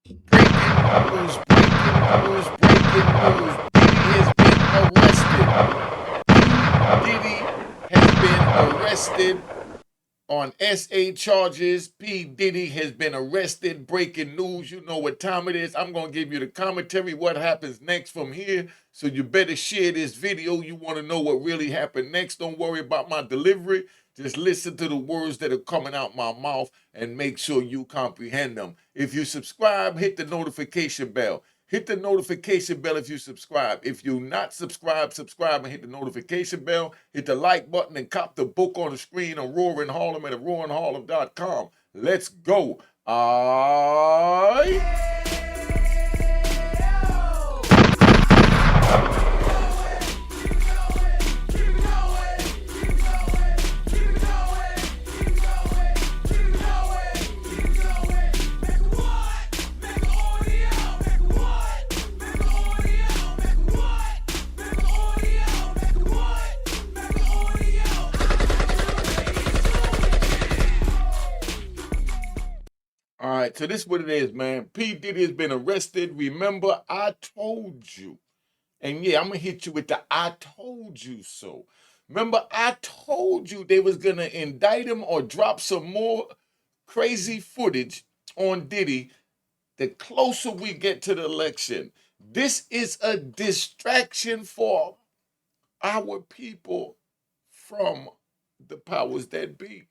Breaking news, breaking news, breaking news. Diddy has been arrested. Diddy has been arrested on SA charges. P. Diddy has been arrested. Breaking news. You know what time it is. I'm going to give you the commentary, what happens next from here. So you better share this video. You want to know what really happened next. Don't worry about my delivery. Just listen to the words that are coming out my mouth and make sure you comprehend them. If you subscribe, hit the notification bell. Hit the notification bell if you subscribe. If you're not subscribed, subscribe and hit the notification bell. Hit the like button and cop the book on the screen on Roaring Harlem at roaringharlem.com. Let's go. All right. All right, so this is what it is, man. P. Diddy has been arrested. Remember, I told you. And yeah, I'm going to hit you with the I told you so. Remember, I told you they was going to indict him or drop some more crazy footage on Diddy the closer we get to the election. This is a distraction for our people from the powers that be.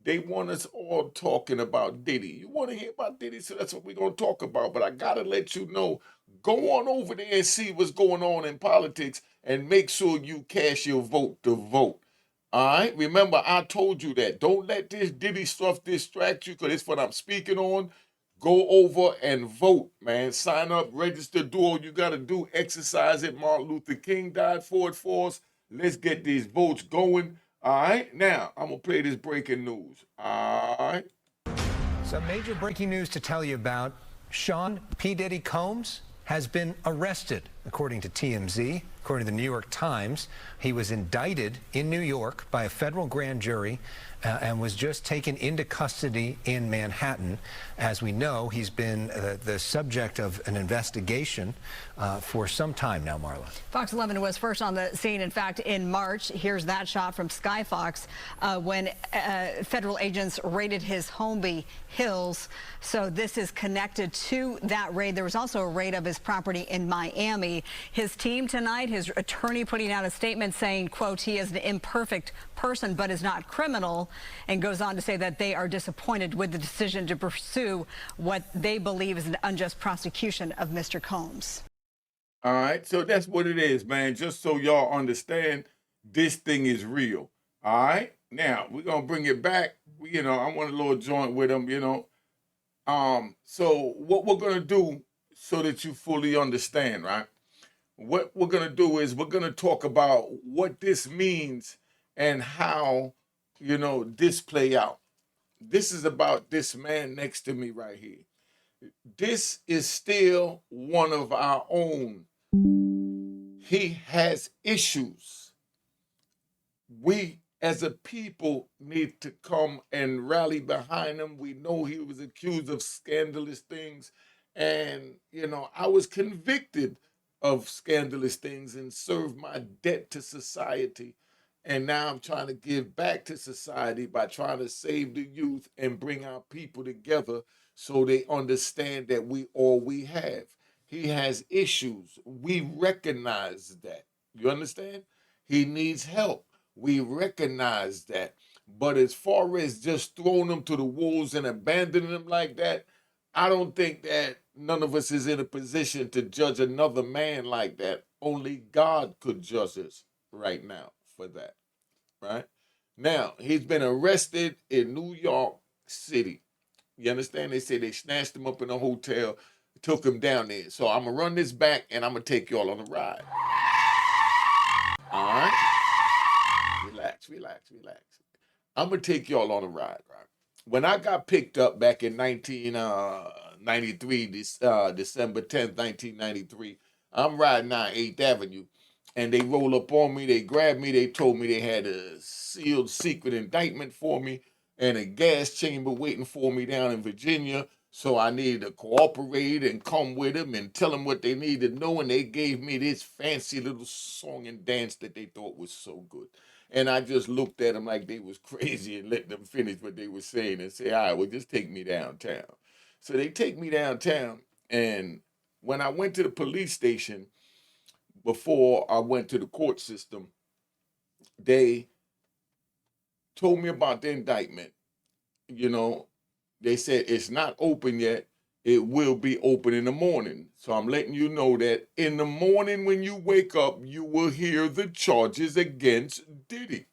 They want us all talking about Diddy. You want to hear about Diddy, so that's what we're going to talk about. But I got to let you know, go on over there and see what's going on in politics and make sure you cast your vote to vote. All right? Remember, I told you that. Don't let this Diddy stuff distract you because it's what I'm speaking on. Go over and vote, man. Sign up, register, do all you got to do. Exercise it. Martin Luther King died for it for us. Let's get these votes going. All right, now I'm gonna play this breaking news. All right. Some major breaking news to tell you about. Sean P. Diddy Combs has been arrested, according to TMZ. According to the New York Times, he was indicted in New York by a federal grand jury and was just taken into custody in Manhattan. As we know, he's been the subject of an investigation for some time now, Marla. Fox 11 was first on the scene, in fact, in March. Here's that shot from Sky Fox when federal agents raided his Holmby Hills. So this is connected to that raid. There was also a raid of his property in Miami. His team tonight, his attorney putting out a statement saying, quote, he is an imperfect person but is not criminal, and goes on to say that they are disappointed with the decision to pursue what they believe is an unjust prosecution of Mr. Combs. All right, so that's what it is, man. Just so y'all understand, this thing is real. All right, now we're gonna bring it back. I want a little joint with him. So what we're gonna do, so that you fully understand, right? What we're gonna do is we're gonna talk about what this means and how this play out. This is about this man next to me right here. This is still one of our own. He has issues. We as a people need to come and rally behind him. We know he was accused of scandalous things. And, I was convicted of scandalous things and served my debt to society. And now I'm trying to give back to society by trying to save the youth and bring our people together so they understand that we have. He has issues. We recognize that. You understand? He needs help. We recognize that. But as far as just throwing them to the wolves and abandoning them like that, I don't think that none of us is in a position to judge another man like that. Only God could judge us right now for that. Right? Now, he's been arrested in New York City. You understand? They say they snatched him up in a hotel, took him down there. So I'm going to run this back and I'm going to take y'all on a ride. All right? Relax, relax, relax. I'm going to take y'all on a ride, right? When I got picked up back in 1993, December 10th, 1993, I'm riding down 8th Avenue, and they roll up on me, they grabbed me, they told me they had a sealed secret indictment for me and a gas chamber waiting for me down in Virginia. So I needed to cooperate and come with them and tell them what they needed to know. And they gave me this fancy little song and dance that they thought was so good. And I just looked at them like they was crazy and let them finish what they were saying and say, all right, well, just take me downtown. So they take me downtown. And when I went to the police station, before I went to the court system, they told me about the indictment. You know, they said it's not open yet. It will be open in the morning. So I'm letting you know that in the morning when you wake up, you will hear the charges against Diddy.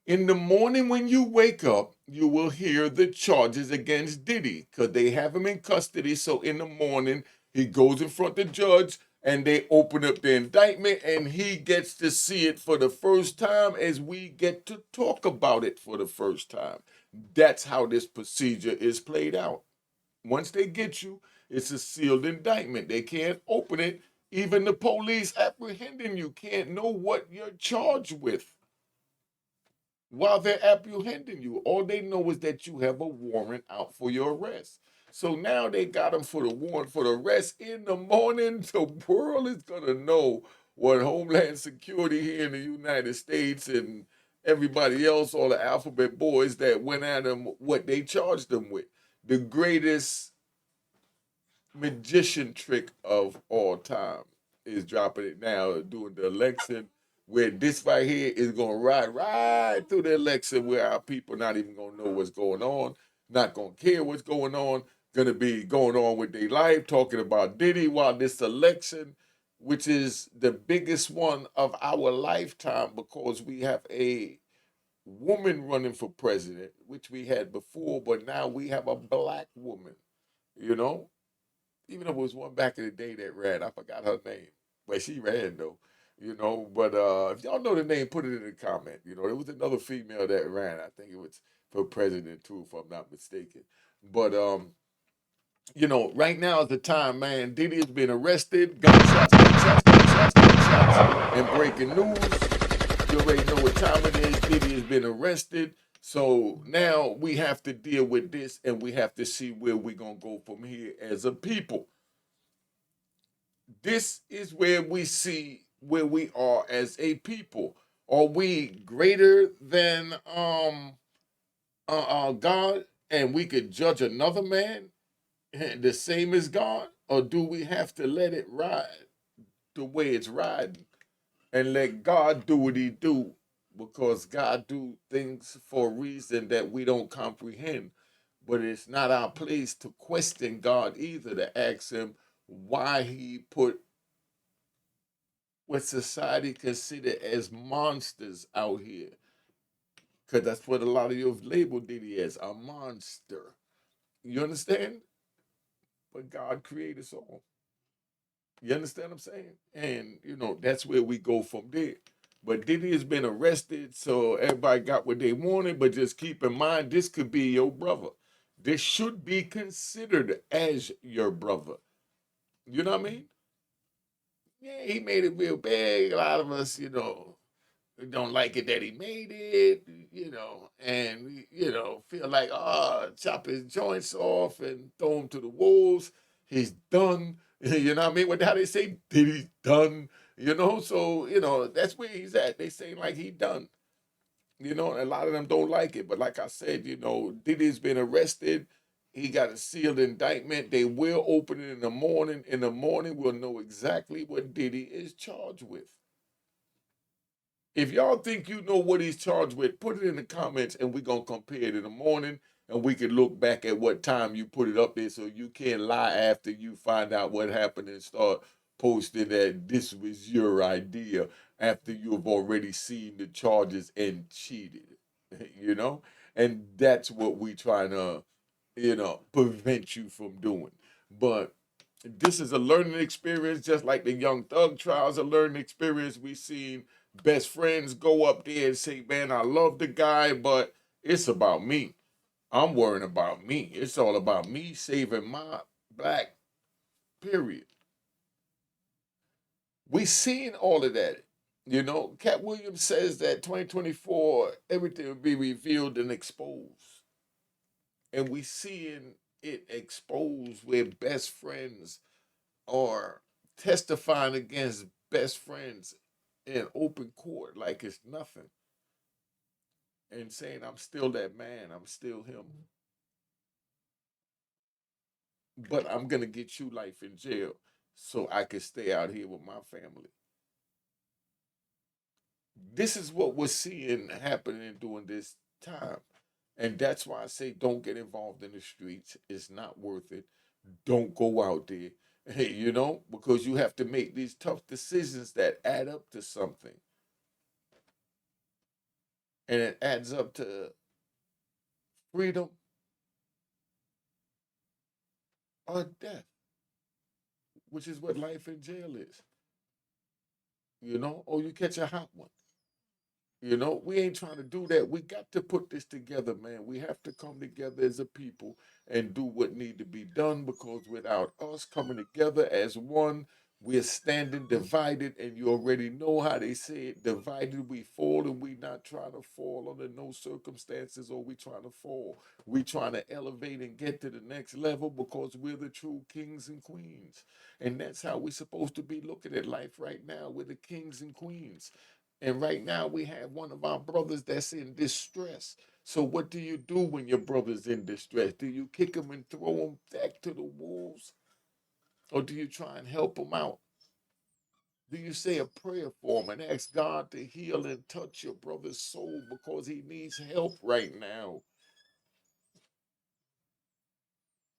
In the morning when you wake up, you will hear the charges against Diddy because they have him in custody. So in the morning, he goes in front of the judge and they open up the indictment and he gets to see it for the first time as we get to talk about it for the first time. That's how this procedure is played out. Once they get you, it's a sealed indictment. They can't open it. Even the police apprehending you can't know what you're charged with while they're apprehending you. All they know is that you have a warrant out for your arrest. So now they got him for the warrant for the arrest in the morning. The world is going to know what Homeland Security here in the United States and everybody else, all the alphabet boys that went at him, what they charged them with. The greatest magician trick of all time is dropping it now during the election, where this right here is gonna ride right through the election, where our people not even gonna know what's going on, not gonna care what's going on, gonna be going on with their life, talking about Diddy, while this election, which is the biggest one of our lifetime, because we have a woman running for president, which we had before, but now we have a black woman, you know, even though it was one back in the day that ran. I forgot her name, but she ran though. You know, but if y'all know the name, put it in the comment. You know, there was another female that ran. I think it was for president too, if I'm not mistaken. But you know, right now is the time, man. Diddy has been arrested, gunshots, and breaking news. You already know what time it is. Diddy has been arrested. So now we have to deal with this and we have to see where we're going to go from here as a people. This is where we see where we are as a people. Are we greater than God and we could judge another man the same as God? Or do we have to let it ride the way it's riding and let God do what he do? Because God do things for a reason that we don't comprehend. But it's not our place to question God either, to ask him why he put what society consider as monsters out here. Because that's what a lot of you have labeled Diddy as, a monster. You understand? But God created us all. You understand what I'm saying? And, you know, that's where we go from there. But Diddy has been arrested, so everybody got what they wanted. But just keep in mind, this could be your brother. This should be considered as your brother. You know what I mean? Yeah, he made it real big. A lot of us, you know, don't like it that he made it, you know, and we, you know, feel like, chop his joints off and throw him to the wolves. He's done. You know what I mean? What how they say, Diddy's done. You know, so you know that's where he's at. They say like he done. You know, and a lot of them don't like it. But like I said, you know, Diddy's been arrested. He got a sealed indictment. They will open it in the morning. In the morning, we'll know exactly what Diddy is charged with. If y'all think you know what he's charged with, put it in the comments and we're going to compare it in the morning and we can look back at what time you put it up there so you can't lie after you find out what happened and start posting that this was your idea after you have already seen the charges and cheated, you know? And that's what we trying to, you know, prevent you from doing. But this is a learning experience, just like the Young Thug trials, a learning experience. We seen best friends go up there and say, man, I love the guy, but it's about me. I'm worrying about me. It's all about me saving my black period. We seen all of that. You know, Cat Williams says that 2024, everything will be revealed and exposed. And we seeing it exposed where best friends are testifying against best friends in open court like it's nothing and saying, I'm still that man, I'm still him, but I'm going to get you life in jail so I can stay out here with my family. This is what we're seeing happening during this time. And that's why I say don't get involved in the streets. It's not worth it. Don't go out there. Hey, because you have to make these tough decisions that add up to something. And it adds up to freedom or death, which is what life in jail is. Or you catch a hot one. We ain't trying to do that. We got to put this together, man. We have to come together as a people and do what need to be done, because without us coming together as one, we're standing divided, and you already know how they say it, divided we fall, and we not trying to fall under no circumstances, or we trying to fall. We trying to elevate and get to the next level because we're the true kings and queens. And that's how we're supposed to be looking at life right now. We're the kings and queens. And right now we have one of our brothers that's in distress. So what do you do when your brother's in distress? Do you kick him and throw him back to the wolves? Or do you try and help him out? Do you say a prayer for him and ask God to heal and touch your brother's soul because he needs help right now?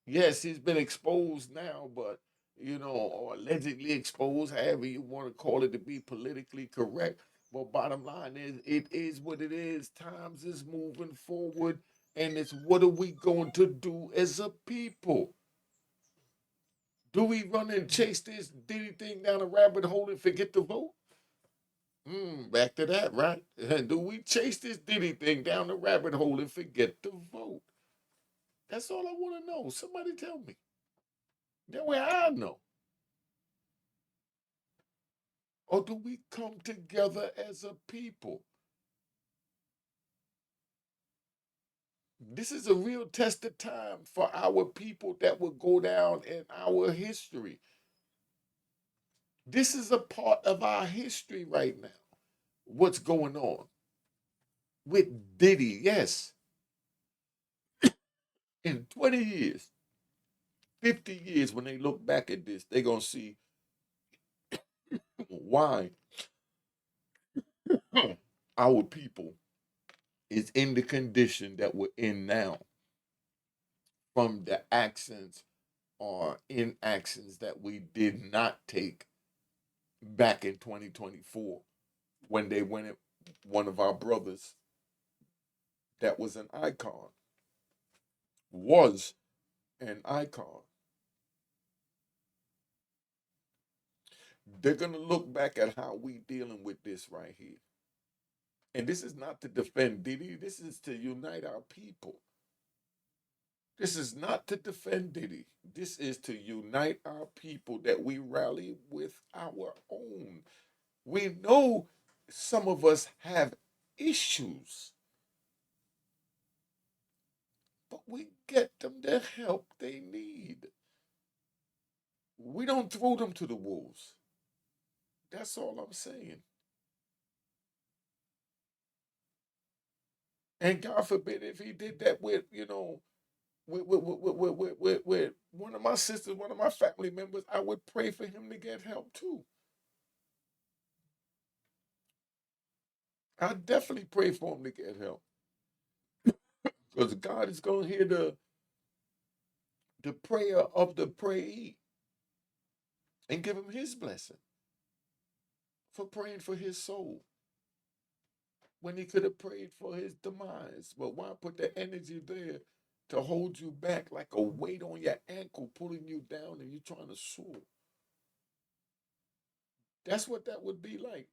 Yes, he's been exposed now, but or allegedly exposed, however you want to call it to be politically correct. But bottom line is, it is what it is. Times is moving forward, and it's what are we going to do as a people? Do we run and chase this Diddy thing down a rabbit hole and forget to vote? Back to that, right? Do we chase this Diddy thing down the rabbit hole and forget to vote? That's all I want to know. Somebody tell me. That way I know. Or do we come together as a people? This is a real test of time for our people that will go down in our history. This is a part of our history right now. What's going on with Diddy? Yes. In 20 years, 50 years, when they look back at this, they're going to see why our people is in the condition that we're in now from the actions or inactions that we did not take back in 2024 when they went at one of our brothers that was an icon, was an icon. They're going to look back at how we dealing with this right here. And this is not to defend Diddy. This is to unite our people. This is not to defend Diddy. This is to unite our people, that we rally with our own. We know some of us have issues, but we get them the help they need. We don't throw them to the wolves. That's all I'm saying. And God forbid if he did that with, with one of my sisters, one of my family members, I would pray for him to get help too. I definitely pray for him to get help. Because God is going to hear the prayer of the prayee and give him his blessing for praying for his soul when he could have prayed for his demise. But why put the energy there to hold you back like a weight on your ankle, pulling you down, and you're trying to soar? That's what that would be like.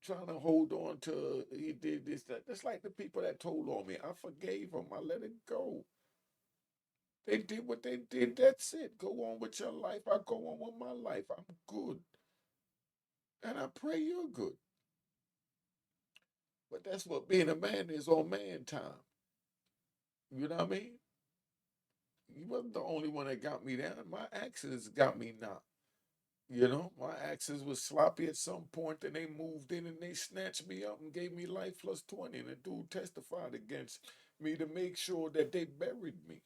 Trying to hold on to, he did this, that. That's like the people that told on me. I forgave them. I let it go. They did what they did. That's it. Go on with your life. I go on with my life. I'm good. And I pray you're good. But that's what being a man is on man time. You know what I mean? He wasn't the only one that got me down. My actions got me knocked. You know, my actions was sloppy at some point, and they moved in and they snatched me up and gave me life plus 20. And the dude testified against me to make sure that they buried me.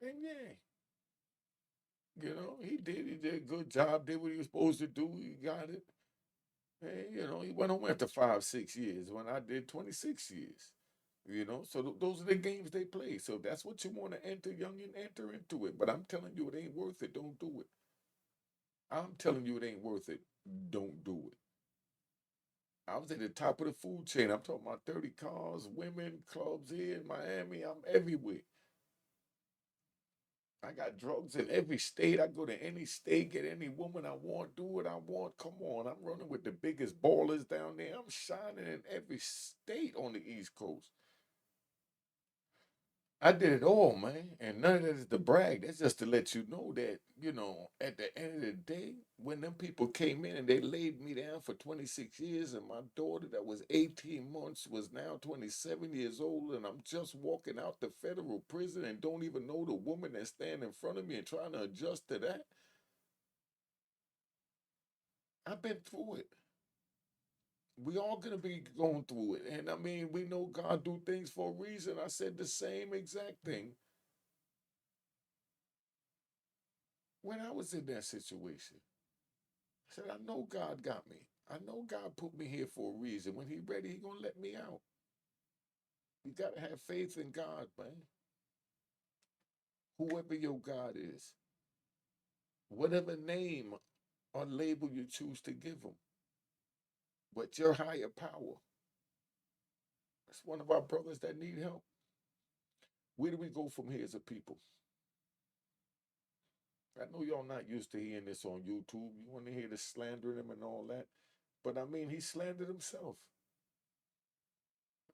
And yeah, you know, he did a good job, did what he was supposed to do. He got it. And, you know, he went home after 5-6 years when I did 26 years. You know, so those are the games they play. So if that's what you want to enter, youngin, enter into it. But I'm telling you, it ain't worth it. Don't do it. I'm telling you, it ain't worth it. Don't do it. I was at the top of the food chain. I'm talking about 30 cars, women, clubs here in Miami. I'm everywhere. I got drugs in every state. I go to any state, get any woman I want, do what I want. Come on, I'm running with the biggest ballers down there. I'm shining in every state on the East Coast. I did it all, man. And none of that is to brag. That's just to let you know that, you know, at the end of the day, when them people came in and they laid me down for 26 years, and my daughter that was 18 months was now 27 years old, and I'm just walking out the federal prison and don't even know the woman that's standing in front of me and trying to adjust to that. I've been through it. We all gonna be going through it. And I mean, we know God do things for a reason. I said the same exact thing when I was in that situation. I said, I know God got me. I know God put me here for a reason. When he ready, he gonna let me out. You gotta have faith in God, man. Whoever your God is, whatever name or label you choose to give him. But your higher power, that's one of our brothers that need help. Where do we go from here as a people? I know y'all not used to hearing this on YouTube. You want to hear the slandering him and all that. But I mean, he slandered himself.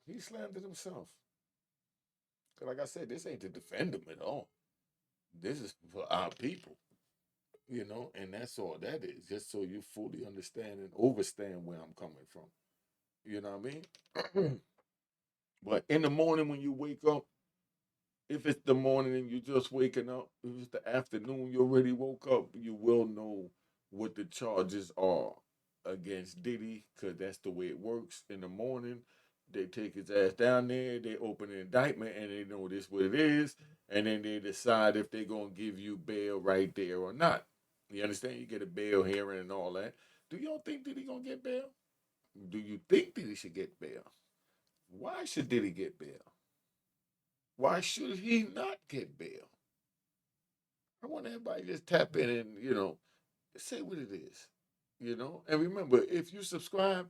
He slandered himself. Because like I said, this ain't to defend him at all. This is for our people. You know, and that's all that is, just so you fully understand and overstand where I'm coming from. You know what I mean? But in the morning when you wake up, if it's the morning and you're just waking up, if it's the afternoon, you already woke up, you will know what the charges are against Diddy, because that's the way it works. In the morning, they take his ass down there, they open an indictment, and they know this what it is, and then they decide if they're going to give you bail right there or not. You understand? You get a bail hearing and all that. Do y'all think Diddy gonna get bail? Do you think Diddy should get bail? Why should Diddy get bail? Why should he not get bail? I want everybody to just tap in and, you know, say what it is. You know? And remember, if you subscribe,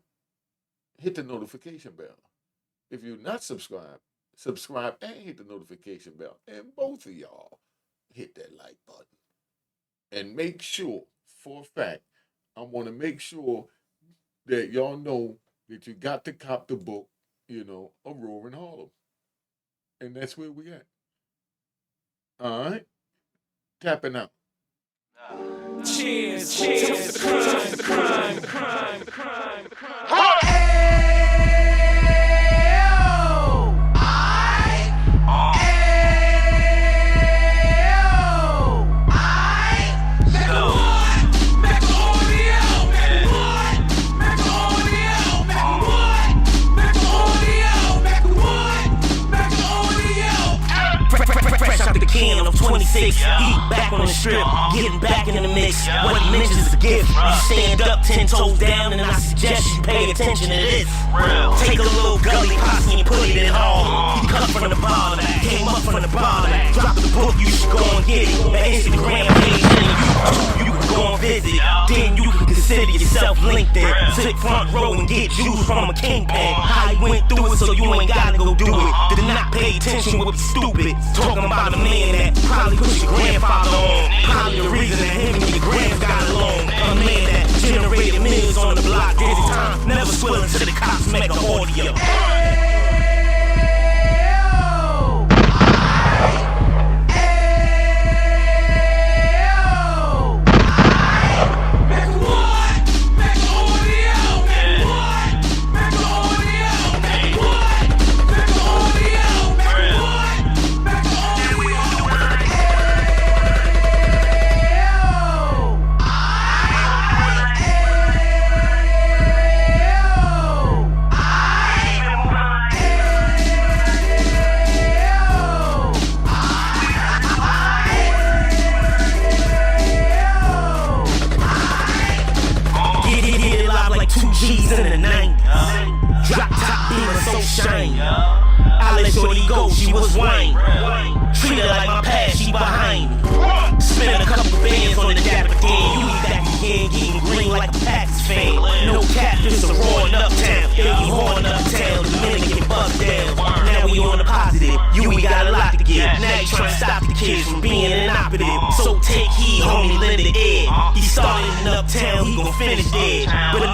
hit the notification bell. If you're not subscribed, subscribe and hit the notification bell. And both of y'all hit that like button. And make sure, for a fact, I want to make sure that y'all know that you got to cop the book, you know, A Roaring Harlem. And that's where we at. All right? Tapping out. Cheers, cheers, the crime. Can of 26, heat back on the strip, getting back in the mix. What he mentions is a gift. You stand up 10 toes down, and I suggest you pay attention to this. Take a little gully posse and put it in home. He cut from the bottom, came up from the bottom. Drop the book, you should go and get it. The Instagram page and YouTube, you can go and visit. Then you can consider yourself LinkedIn. Sit front row and get juice from a kingpin. I went through it, so you ain't gotta go do it. Did not pay attention, would be stupid. Talking about a man that probably put your grandfather on. Probably the reason that him and your grands got along. A man that generated millions on the block. Did his time, never swill until the cops make an audio. operative. So take heed, homie, lend it ear. He started in Uptown, he gon' finish there. Better